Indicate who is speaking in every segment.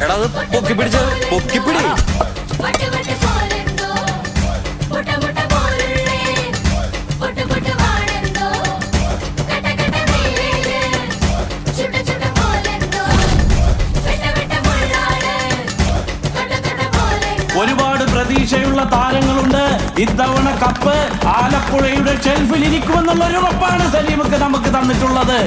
Speaker 1: എടാ അത് പൊക്കി പിടിച്ച് പൊക്കിപ്പിടി.
Speaker 2: ഒരുപാട് പ്രതീക്ഷയുള്ള താരങ്ങളുണ്ട്. ഇത്തവണ കപ്പ് ആലപ്പുഴയുടെ ഷെൽഫിൽ ഇരിക്കുമെന്നുള്ള ഒരു ഉറപ്പാണ് സലീമക്ക് നമുക്ക് തന്നിട്ടുള്ളത്.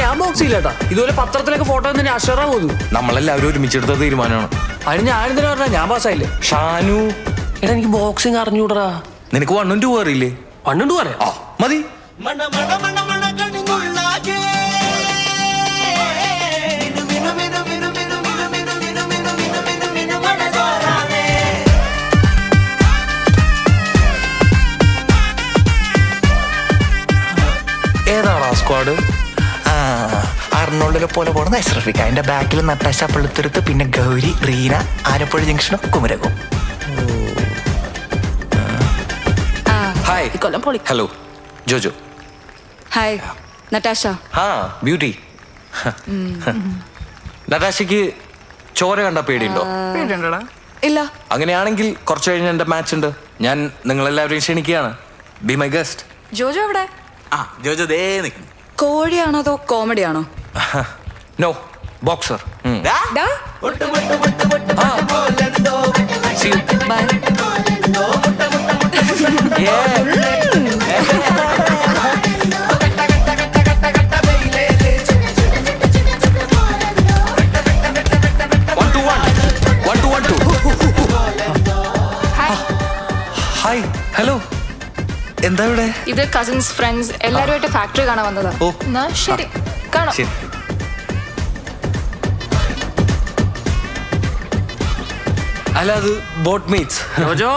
Speaker 3: ഞാൻ ബോക്സ് ചെയ്യില്ലേട്ടാ. ഇതുപോലെ പത്രത്തിലൊക്കെ ഫോട്ടോ തന്നെ അഷറാ പോന്നു.
Speaker 1: നമ്മളെല്ലാവരും ഒരുമിച്ചെടുത്ത തീരുമാനമാണ്.
Speaker 3: അതിന് ഞാനെന്തിനാ പറഞ്ഞ ഞാൻ പാസ്സായില്ലേ.
Speaker 1: ഷാനു
Speaker 3: എടാ എനിക്ക് ബോക്സിങ് അറിഞ്ഞൂടാ.
Speaker 1: നിനക്ക് 1 2 അറിയില്ലേ?
Speaker 3: 1 2 പറയാ
Speaker 1: മതി.
Speaker 4: ഏതാണ് ആ സ്ക്വാഡ്? അർണോൾഡിനെ പോലെ പോണത് അഷ്റഫിക്ക, അതിന്റെ ബാക്കിൽ നട്ടാശ പള്ളിത്തുരുത്ത്, പിന്നെ ഗൗരി, റീന, ആലപ്പുഴ ജംഗ്ഷനും കുമരകവും.
Speaker 1: Hi. Hello Jojo.
Speaker 5: Hi Natasha.
Speaker 1: Beauty. നടാശയ്ക്ക് ചോര കണ്ട പേടിയുണ്ടോ?
Speaker 5: ഇല്ല.
Speaker 1: അങ്ങനെയാണെങ്കിൽ കുറച്ച് കഴിഞ്ഞ് എന്റെ മാച്ച് ഉണ്ട്. ഞാൻ നിങ്ങളെല്ലാവരെയും ക്ഷണിക്കുകയാണ്. Be my guest.
Speaker 5: ജോജോ എവിടെ?
Speaker 4: ജോജോ ദേ നിൽക്കുന്നു.
Speaker 5: കോഴിയാണോ അതോ കോമഡി ആണോ?
Speaker 1: No, boxer.
Speaker 5: Bye.
Speaker 1: Hi. Hello. എന്താ ഇവിടെ?
Speaker 6: ഇത് കസിൻസ് ഫ്രണ്ട്സ് എല്ലാവരുമായിട്ട് ഫാക്ടറി കാണാൻ വന്നതാ.
Speaker 1: ഓ
Speaker 6: ശരി, കാണാം.
Speaker 1: ശരി. അല്ല അത് ബോട്ട് മീറ്റ്സ്.
Speaker 3: ജോജോ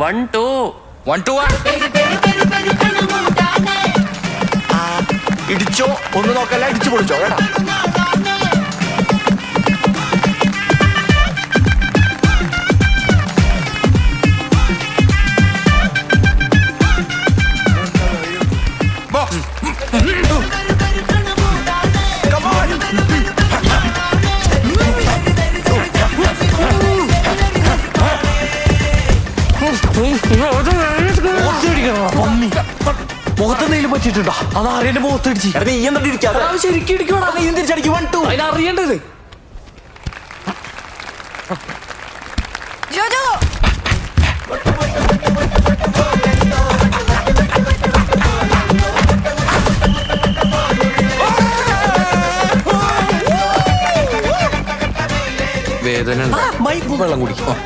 Speaker 3: 1 2
Speaker 1: 1 2 1.
Speaker 4: ഇടിച്ചോ ഒന്ന് നോക്കല്ല, ഇടിച്ചു പൊളിച്ചോ കേട്ടാ.
Speaker 1: മുഖത്തെന്തെങ്കിലും പറ്റിയിട്ടുണ്ടോ? അത് ആരെന്റെ മുഖത്തടിച്ച്
Speaker 3: ശരിക്കും ഇടിക്കോടാ. അതിനറിയേണ്ടത്.
Speaker 5: ജോജോ
Speaker 1: വേദന വെള്ളം കുടിക്കും.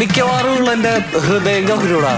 Speaker 1: മിക്കവാറും എന്റെ ഹൃദയം ഗൗരവടാ.